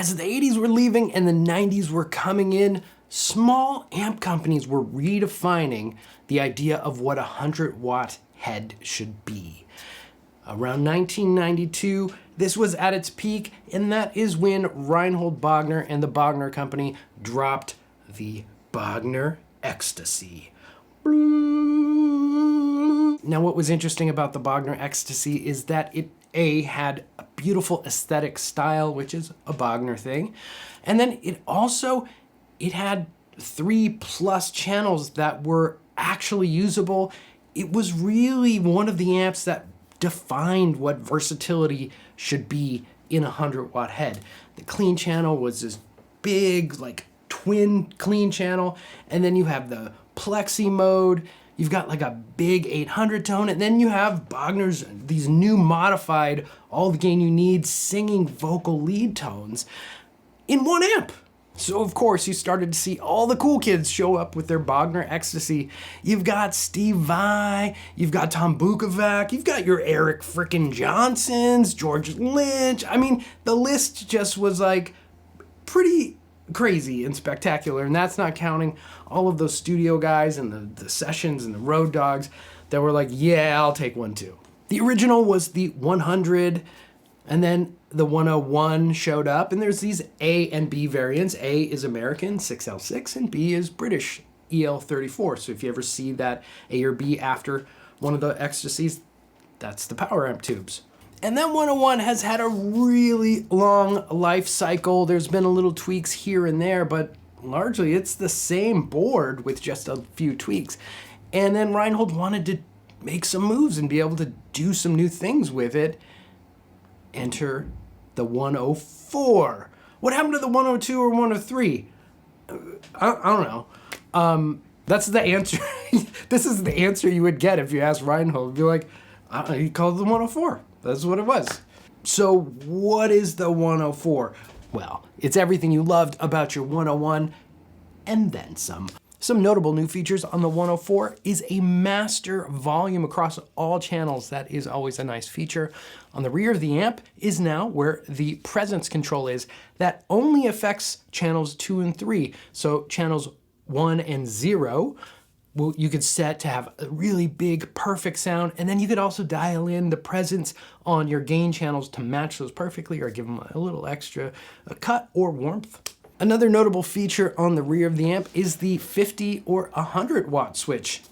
As the 80s were leaving and the 90s were coming in, small amp companies were redefining the idea of what a 100-watt head should be. Around 1992, this was at its peak, and that is when Reinhold Bogner and the Bogner Company dropped the Bogner Ecstasy. Now, what was interesting about the Bogner Ecstasy is that it had a beautiful aesthetic style, which is a Bogner thing, and then it had 3+ channels that were actually usable. It was really one of the amps that defined what versatility should be in a 100-watt head. The clean channel was this big, like, twin clean channel, and then you have the plexi mode. You've got like a big 800 tone, and then you have Bogner's, these new modified, all the gain you need, singing vocal lead tones in one amp. So of course you started to see all the cool kids show up with their Bogner Ecstasy. You've got Steve Vai, you've got Tom Bukovac, you've got your Eric frickin' Johnsons, George Lynch. I mean, the list just was like pretty crazy and spectacular, and that's not counting all of those studio guys and the sessions and the road dogs that were like, yeah, I'll take one too. The original was the 100, and then the 101 showed up, and there's these A and B variants. A is American, 6L6, and B is British, EL34. So if you ever see that A or B after one of the Ecstasies, that's the power amp tubes. And then 101 has had a really long life cycle. There's been a little tweaks here and there, but largely it's the same board with just a few tweaks. And then Reinhold wanted to make some moves and be able to do some new things with it. Enter the 104. What happened to the 102 or 103? I don't know. That's the answer. This is the answer you would get if you asked Reinhold. You'd be like, he called it the 104. That's what it was. So what is the 104? Well, it's everything you loved about your 101 and then some. Some notable new features on the 104 is a master volume across all channels. That is always a nice feature. On the rear of the amp is now where the presence control is. That only affects channels 2 and 3. So channels 1 and 0, well, you could set to have a really big, perfect sound, and then you could also dial in the presence on your gain channels to match those perfectly or give them a little extra cut or warmth. Another notable feature on the rear of the amp is the 50 or 100 watt switch.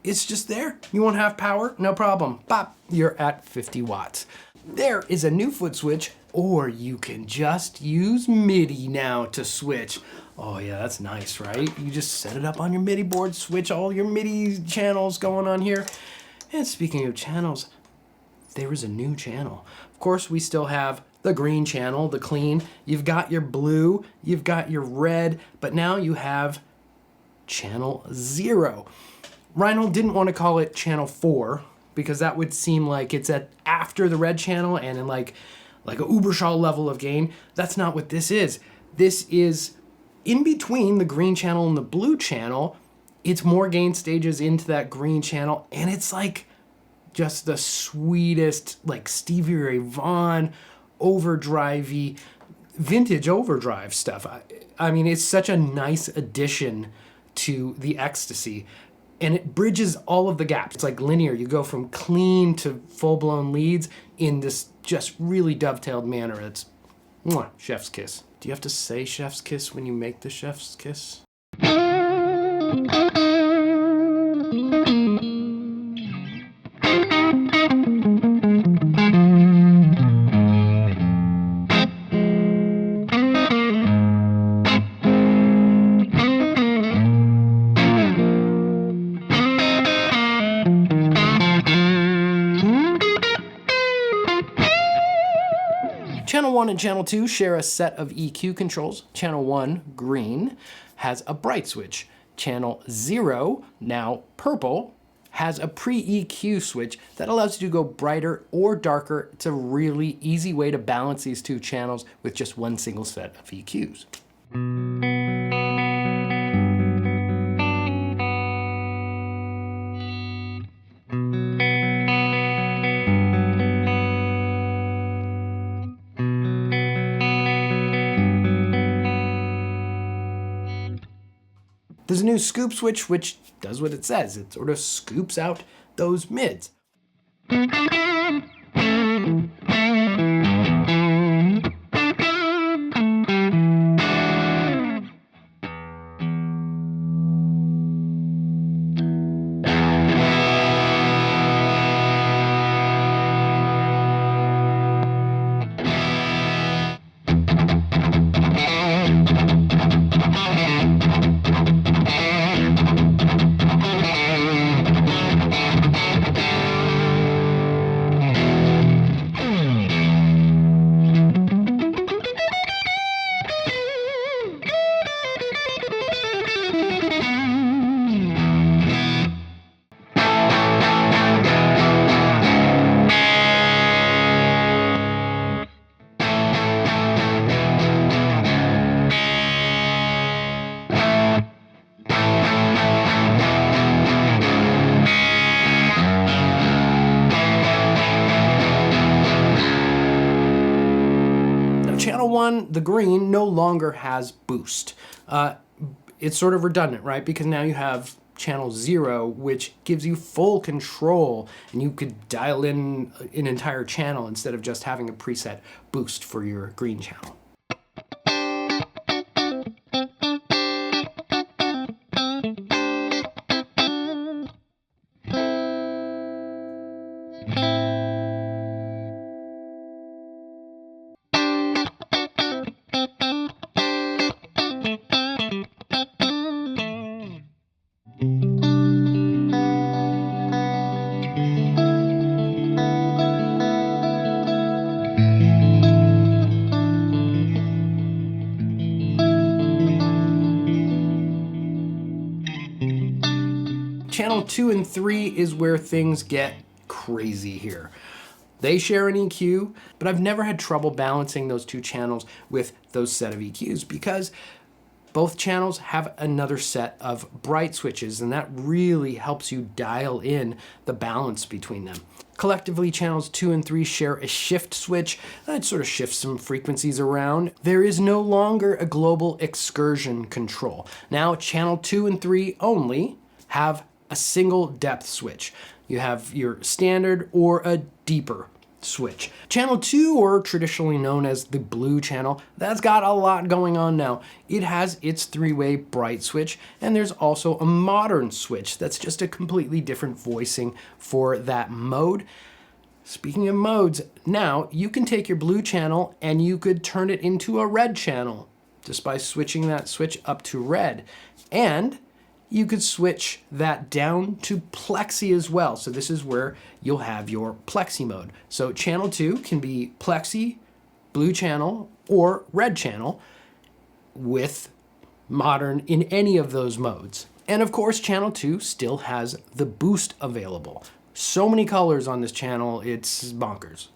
It's just there. You want half power? No problem. Pop, you're at 50 watts. There is a new foot switch, or you can just use MIDI now to switch. Oh yeah, that's nice, right? You just set it up on your MIDI board, switch all your MIDI channels going on here. And speaking of channels, there is a new channel. Of course, we still have the green channel, the clean. You've got your blue, you've got your red, but now you have channel 0. Reinhold didn't want to call it channel 4 because that would seem like it's at after the red channel and in like a Uberschall level of gain. That's not what this is. This is in between the green channel and the blue channel. It's more gain stages into that green channel, and it's like just the sweetest, like Stevie Ray Vaughan, overdrivey, vintage overdrive stuff. I mean, it's such a nice addition to the Ecstasy, and it bridges all of the gaps. It's like linear. You go from clean to full-blown leads in this just really dovetailed manner. It's mwah, chef's kiss. Do you have to say chef's kiss when you make the chef's kiss? Channel 1 and Channel 2 share a set of EQ controls. Channel 1, green, has a bright switch. Channel 0, now purple, has a pre-EQ switch that allows you to go brighter or darker. It's a really easy way to balance these two channels with just one single set of EQs. There's a new scoop switch, which does what it says. It sort of scoops out those mids. Channel 1, the green, no longer has boost. It's sort of redundant, right? Because now you have channel 0, which gives you full control, and you could dial in an entire channel instead of just having a preset boost for your green channel. Channel 2 and 3 is where things get crazy here. They share an EQ, but I've never had trouble balancing those two channels with those set of EQs because both channels have another set of bright switches, and that really helps you dial in the balance between them. Collectively, channels 2 and 3 share a shift switch that sort of shifts some frequencies around. There is no longer a global excursion control. Now, channel 2 and 3 only have a single depth switch. You have your standard or a deeper switch. Channel 2, or traditionally known as the blue channel, that's got a lot going on now. It has its three-way bright switch, and there's also a modern switch that's just a completely different voicing for that mode. Speaking of modes, now you can take your blue channel and you could turn it into a red channel just by switching that switch up to red. And you could switch that down to plexi as well. So this is where you'll have your plexi mode. So channel 2 can be plexi, blue channel, or red channel with modern in any of those modes. And of course, channel 2 still has the boost available. So many colors on this channel, it's bonkers.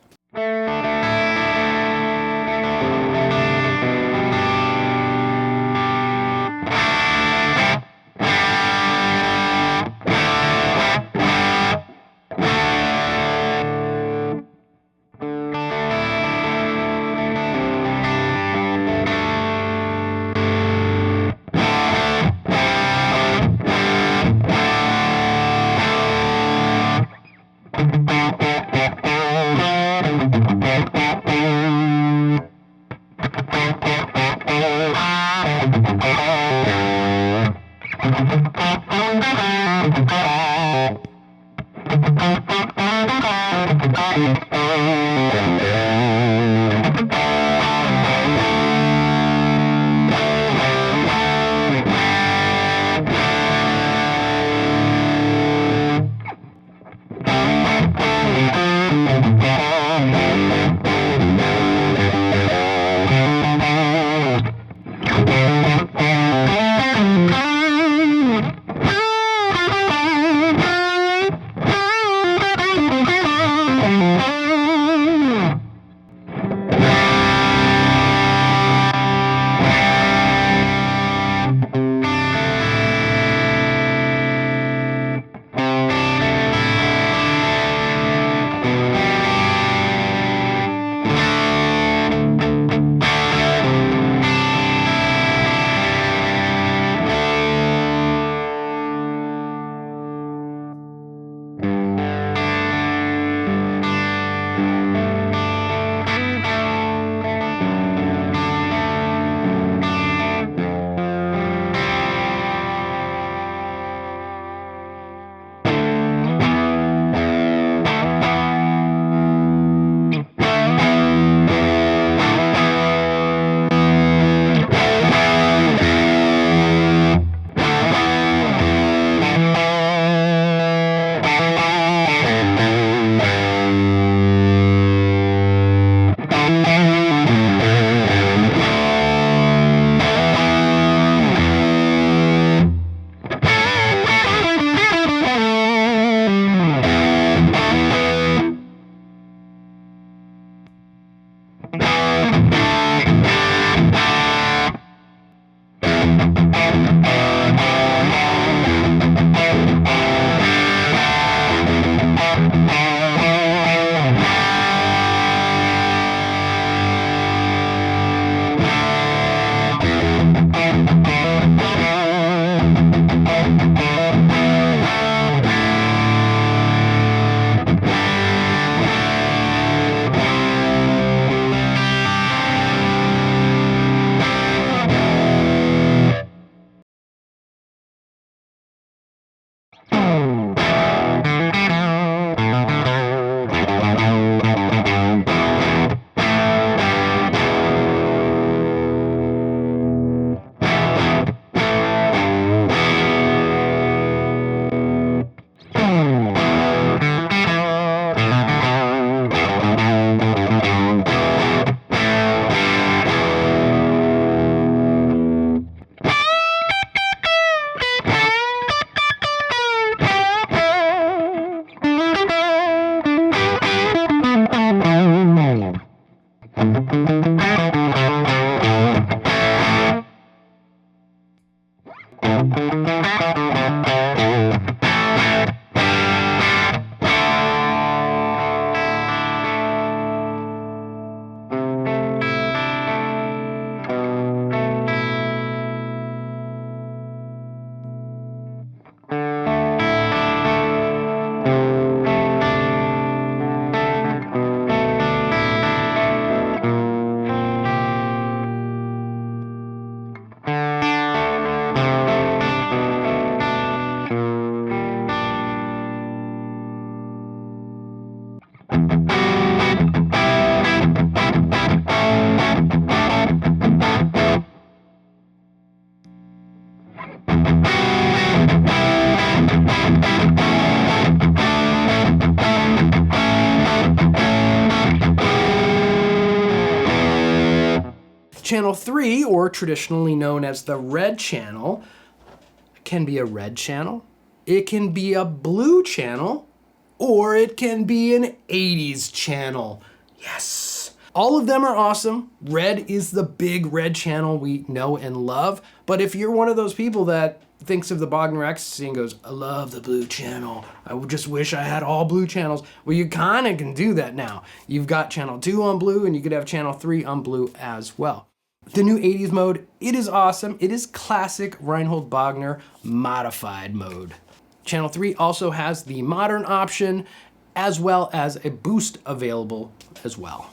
Channel 3, or traditionally known as the red channel, can be a red channel, it can be a blue channel, or it can be an 80s channel. Yes! All of them are awesome. Red is the big red channel we know and love, but if you're one of those people that thinks of the Bogner Ecstasy and goes, I love the blue channel, I just wish I had all blue channels, well, you kind of can do that now. You've got channel 2 on blue, and you could have channel 3 on blue as well. The new 80s mode, it is awesome. It is classic Reinhold Bogner modified mode. Channel 3 also has the modern option, as well as a boost available as well.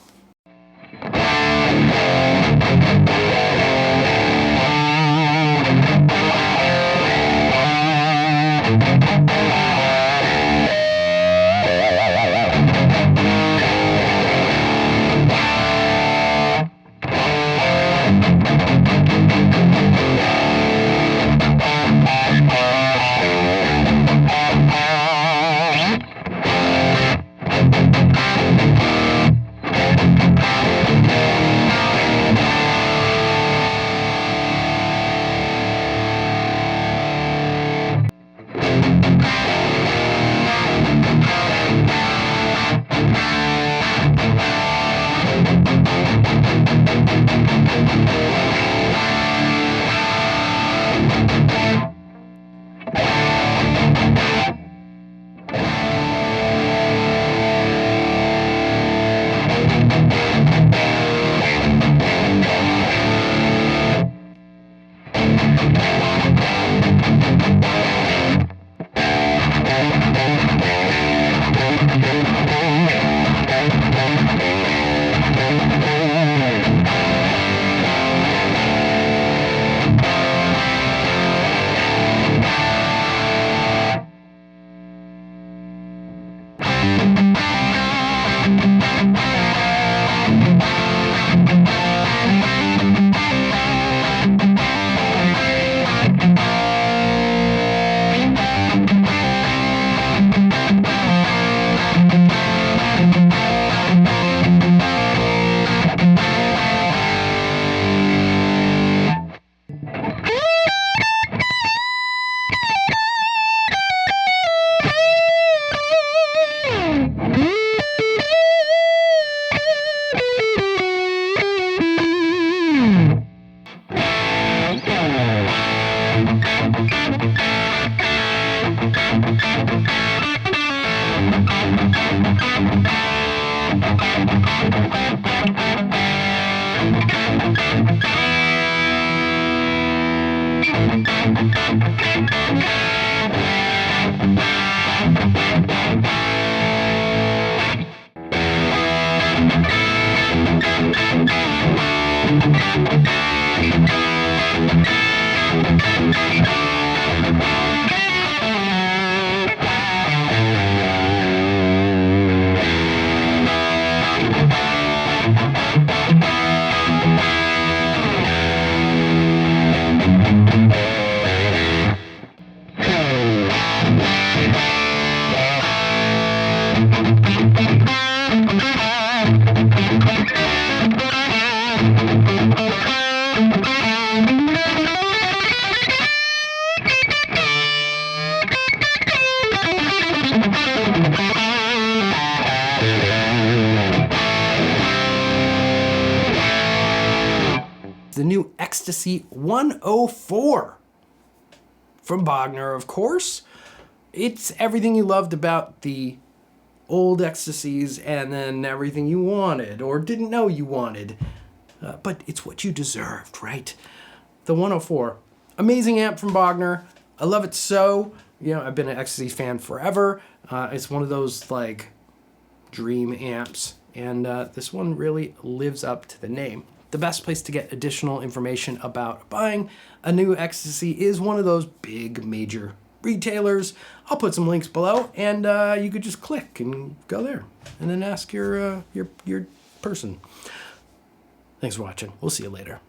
The new Ecstasy 104 from Bogner, of course. It's everything you loved about the old Ecstasies and then everything you wanted or didn't know you wanted. But it's what you deserved, right? The 104. Amazing amp from Bogner. I love it so. You know, I've been an Ecstasy fan forever. It's one of those, like, dream amps. And this one really lives up to the name. The best place to get additional information about buying a new Ecstasy is one of those big major retailers. I'll put some links below, and you could just click and go there, and then ask your person. Thanks for watching. We'll see you later.